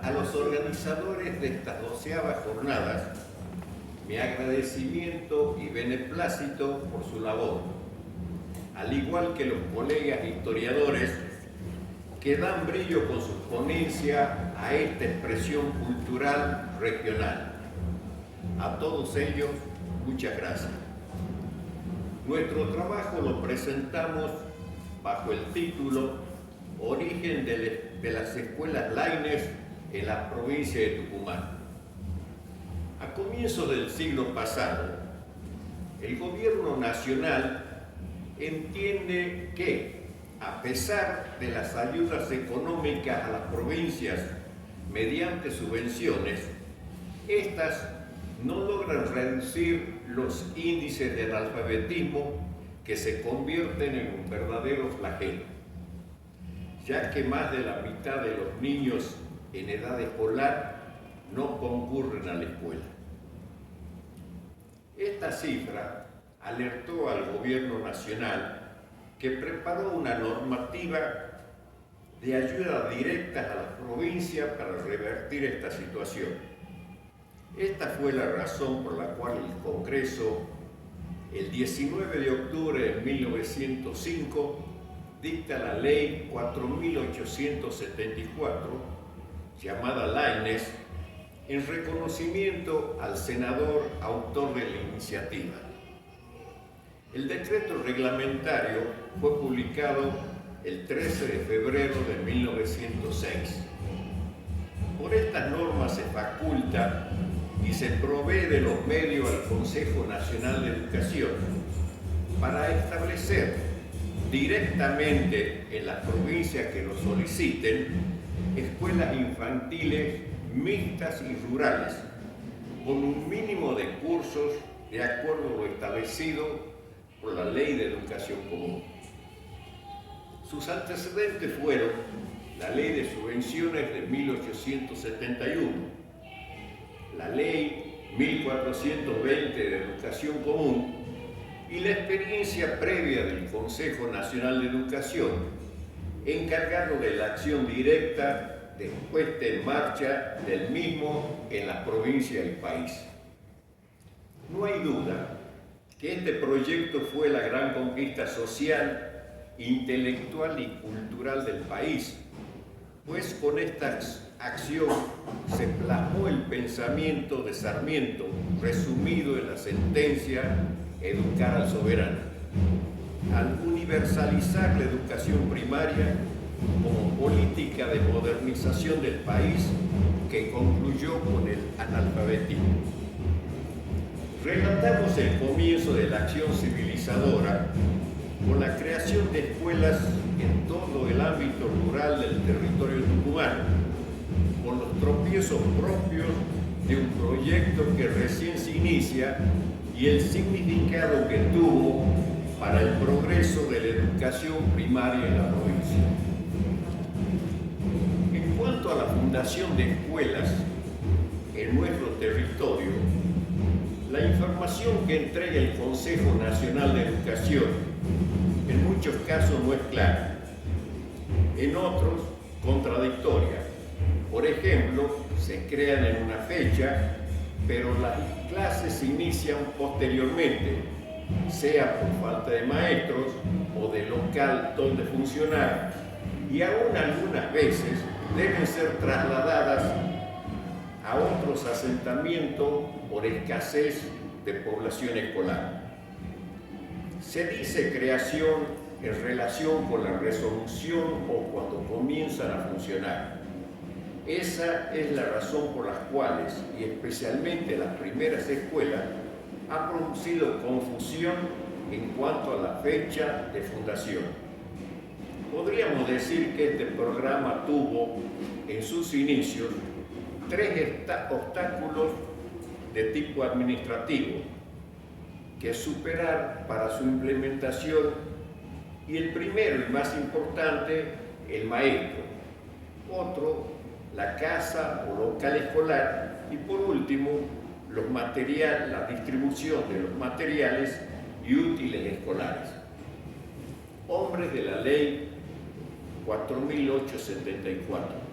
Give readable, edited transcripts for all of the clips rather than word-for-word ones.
a los organizadores de estas 12ª jornadas mi agradecimiento y beneplácito por su labor, al igual que los colegas historiadores que dan brillo con su ponencia a esta expresión cultural regional. A todos ellos, muchas gracias. Nuestro trabajo lo presentamos bajo el título Origen de las escuelas Laínez en la provincia de Tucumán. A comienzos del siglo pasado, el gobierno nacional entiende que, a pesar de las ayudas económicas a las provincias mediante subvenciones, estas no logran reducir los índices de analfabetismo que se convierten en un verdadero flagelo, ya que más de la mitad de los niños en edad escolar no concurren a la escuela. Esta cifra alertó al gobierno nacional, que preparó una normativa de ayuda directa a las provincias para revertir esta situación. Esta fue la razón por la cual el Congreso, el 19 de octubre de 1905, dicta la Ley 4874, llamada Laínez, en reconocimiento al senador autor de la iniciativa. El decreto reglamentario fue publicado el 13 de febrero de 1906. Por estas normas se faculta y se provee de los medios al Consejo Nacional de Educación para establecer directamente en las provincias que lo soliciten escuelas infantiles mixtas y rurales, con un mínimo de cursos de acuerdo a lo establecido por la Ley de Educación Común. Sus antecedentes fueron la Ley de Subvenciones de 1871, la Ley 1420 de Educación Común y la experiencia previa del Consejo Nacional de Educación, encargado de la acción directa de puesta en marcha del mismo en las provincias del país. No hay duda que este proyecto fue la gran conquista social, intelectual y cultural del país, pues con esta acción se plasmó el pensamiento de Sarmiento, resumido en la sentencia Educar al soberano, al universalizar la educación primaria como política de modernización del país que concluyó con el analfabetismo. Relatamos el comienzo de la acción civilizadora con la creación de escuelas en todo el ámbito rural del territorio tucumano, con los tropiezos propios de un proyecto que recién se inicia y el significado que tuvo para el progreso de la educación primaria en la provincia. En cuanto a la fundación de escuelas en nuestro territorio, la información que entrega el Consejo Nacional de Educación en muchos casos no es clara, en otros contradictoria. Por ejemplo, se crean en una fecha, pero las clases se inician posteriormente, sea por falta de maestros o de local donde funcionar, y aún algunas veces deben ser trasladadas a otros asentamientos por escasez de población escolar. Se dice creación en relación con la resolución o cuando comienzan a funcionar. Esa es la razón por las cuales, y especialmente las primeras escuelas, ha producido confusión en cuanto a la fecha de fundación. Podríamos decir que este programa tuvo en sus inicios tres obstáculos de tipo administrativo que superar para su implementación, y el primero y más importante, el maestro, otro, la casa o local escolar, y por último, la distribución de los materiales y útiles escolares. Hombres de la Ley 4874.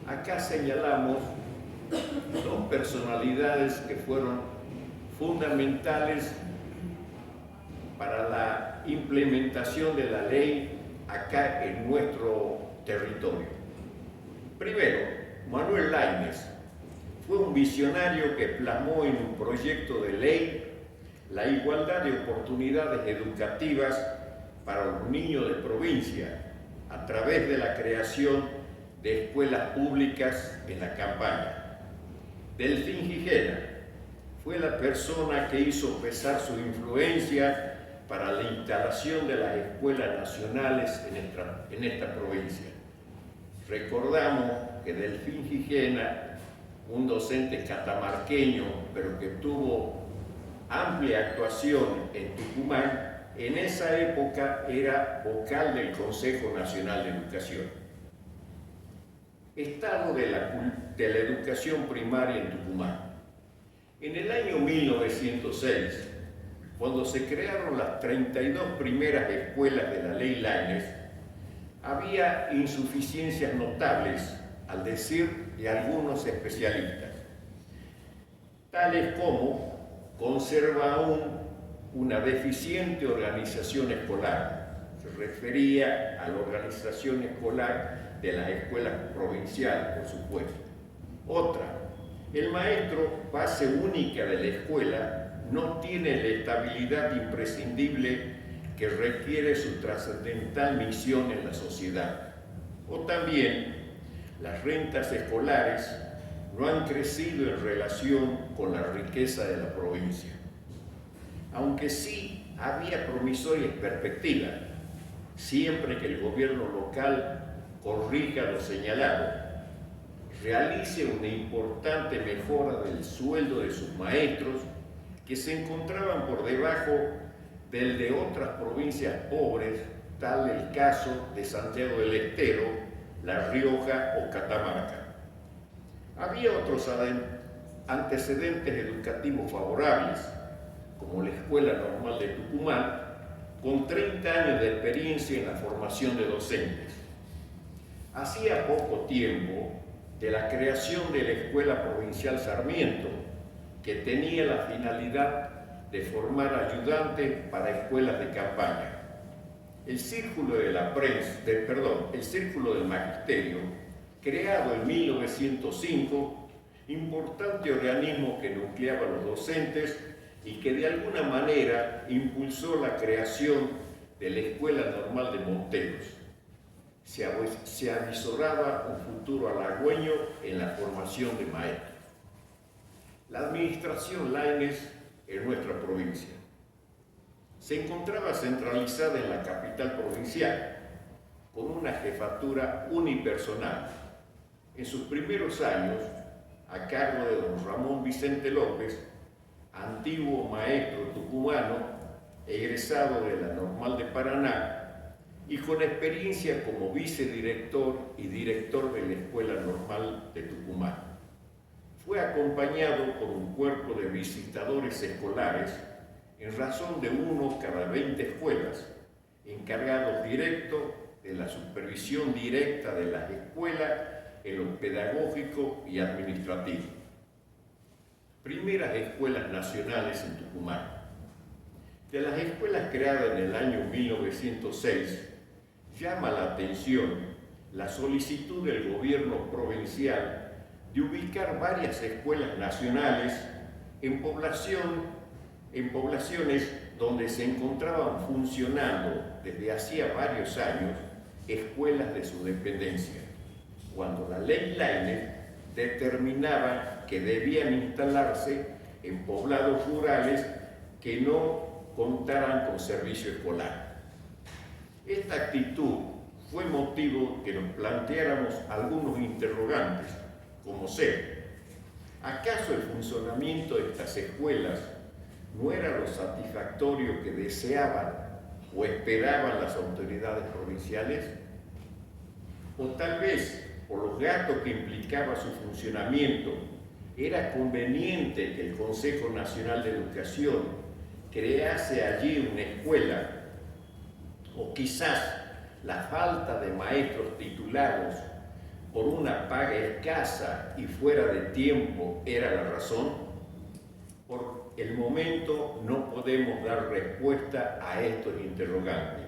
Acá señalamos dos personalidades que fueron fundamentales para la implementación de la ley acá en nuestro territorio. Primero, Manuel Laínez fue un visionario que plasmó en un proyecto de ley la igualdad de oportunidades educativas para los niños de provincia a través de la creación de escuelas públicas en la campaña. Delfín Gijena fue la persona que hizo pesar su influencia para la instalación de las escuelas nacionales en esta provincia. Recordamos que Delfín Gijena, un docente catamarqueño, pero que tuvo amplia actuación en Tucumán, en esa época era vocal del Consejo Nacional de Educación. Estado de la educación primaria en Tucumán. En el año 1906, cuando se crearon las 32 primeras escuelas de la Ley Laínez, había insuficiencias notables, al decir de algunos especialistas, tales como conserva aún una deficiente organización escolar. Se refería a la organización escolar de las escuelas provinciales, por supuesto. Otra, el maestro, base única de la escuela, no tiene la estabilidad imprescindible que requiere su trascendental misión en la sociedad. O también, las rentas escolares no han crecido en relación con la riqueza de la provincia. Aunque sí había promisorias perspectivas, siempre que el gobierno local corrija lo señalado, realice una importante mejora del sueldo de sus maestros que se encontraban por debajo del de otras provincias pobres, tal el caso de Santiago del Estero, La Rioja o Catamarca. Había otros antecedentes educativos favorables, como la Escuela Normal de Tucumán, con 30 años de experiencia en la formación de docentes. Hacía poco tiempo de la creación de la Escuela Provincial Sarmiento, que tenía la finalidad de formar ayudantes para escuelas de campaña. El Círculo de la Prensa, el Círculo del Magisterio, creado en 1905, importante organismo que nucleaba a los docentes y que de alguna manera impulsó la creación de la Escuela Normal de Monteros. Se avisoraba un futuro halagüeño en la formación de maestros. La administración Laínez en nuestra provincia se encontraba centralizada en la capital provincial, con una jefatura unipersonal. En sus primeros años, a cargo de don Ramón Vicente López, antiguo maestro tucumano, egresado de la Normal de Paraná, y con experiencia como vicedirector y director de la Escuela Normal de Tucumán. Fue acompañado por un cuerpo de visitadores escolares en razón de uno cada 20 escuelas, encargados directos de la supervisión directa de las escuelas en lo pedagógico y administrativo. Primeras escuelas nacionales en Tucumán. De las escuelas creadas en el año 1906, llama la atención la solicitud del gobierno provincial de ubicar varias escuelas nacionales en poblaciones donde se encontraban funcionando desde hacía varios años escuelas de su dependencia, cuando la ley Laínez determinaba que debían instalarse en poblados rurales que no contaran con servicio escolar. Esta actitud fue motivo que nos planteáramos algunos interrogantes, como ser, ¿acaso el funcionamiento de estas escuelas no era lo satisfactorio que deseaban o esperaban las autoridades provinciales? O tal vez, por los gastos que implicaba su funcionamiento, era conveniente que el Consejo Nacional de Educación crease allí una escuela, o quizás la falta de maestros titulados por una paga escasa y fuera de tiempo era la razón? Por el momento no podemos dar respuesta a estos interrogantes,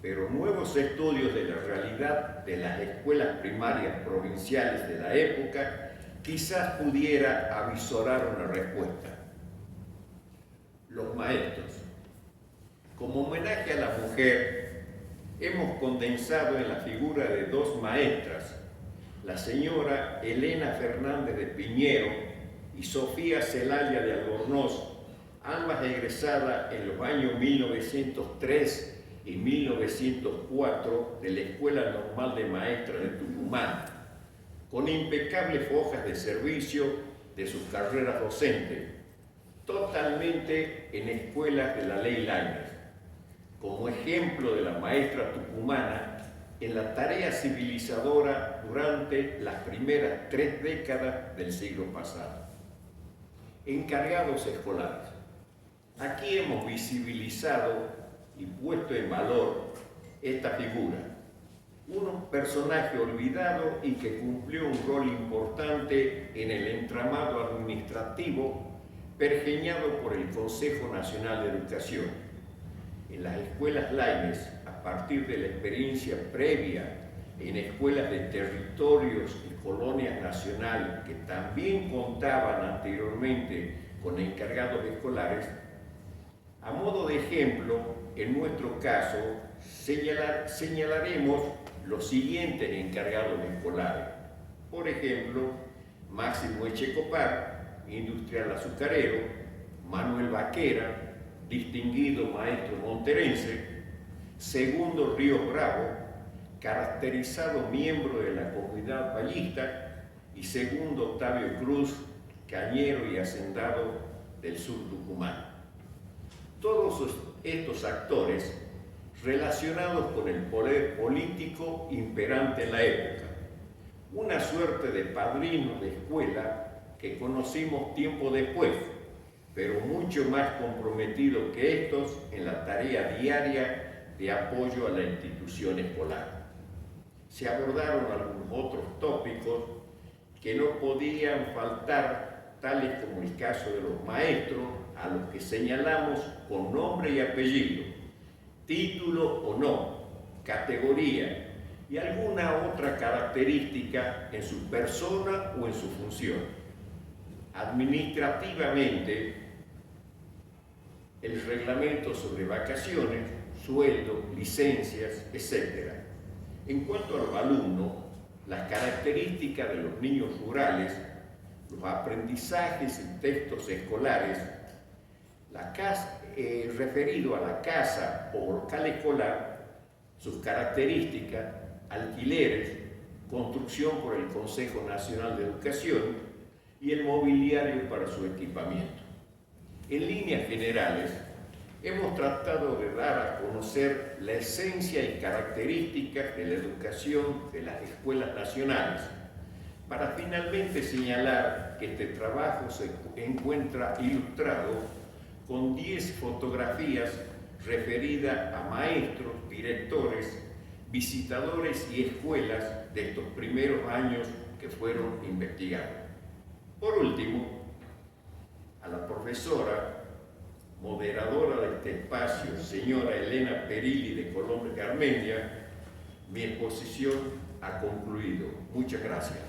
pero nuevos estudios de la realidad de las escuelas primarias provinciales de la época quizás pudiera avisorar una respuesta. Los maestros. Como homenaje a la mujer, hemos condensado en la figura de dos maestras, la señora Elena Fernández de Piñero y Sofía Celaya de Albornoz, ambas egresadas en los años 1903 y 1904 de la Escuela Normal de Maestras de Tucumán, con impecables hojas de servicio de sus carreras docentes, totalmente en escuelas de la Ley Laínez, como ejemplo de la maestra tucumana en la tarea civilizadora durante las primeras 3 décadas del siglo pasado. Encargados escolares. Aquí hemos visibilizado y puesto en valor esta figura, un personaje olvidado y que cumplió un rol importante en el entramado administrativo pergeñado por el Consejo Nacional de Educación. En las escuelas Laínez, a partir de la experiencia previa en escuelas de territorios y colonias nacionales que también contaban anteriormente con encargados escolares, a modo de ejemplo, en nuestro caso, señalaremos los siguientes encargados escolares. Por ejemplo, Máximo Echecopar, industrial azucarero; Manuel Vaquera, distinguido maestro monterense; Segundo Ríos Bravo, caracterizado miembro de la comunidad vallista; y Segundo Octavio Cruz, cañero y hacendado del sur tucumano. Todos estos actores relacionados con el poder político imperante en la época, una suerte de padrinos de escuela que conocimos tiempo después, pero mucho más comprometidos que estos en la tarea diaria de apoyo a la institución escolar. Se abordaron algunos otros tópicos que no podían faltar, tales como el caso de los maestros, a los que señalamos con nombre y apellido, título o no, categoría y alguna otra característica en su persona o en su función. Administrativamente, el reglamento sobre vacaciones, sueldo, licencias, etc. En cuanto al alumno, las características de los niños rurales, los aprendizajes y textos escolares, referido a la casa o local escolar, sus características, alquileres, construcción por el Consejo Nacional de Educación y el mobiliario para su equipamiento. En líneas generales, hemos tratado de dar a conocer la esencia y características de la educación de las escuelas nacionales, para finalmente señalar que este trabajo se encuentra ilustrado con 10 fotografías referidas a maestros, directores, visitadores y escuelas de estos primeros años que fueron investigados. Por último, a la profesora, moderadora de este espacio, señora Elena Perilli de Colombia Garmendia, mi exposición ha concluido. Muchas gracias.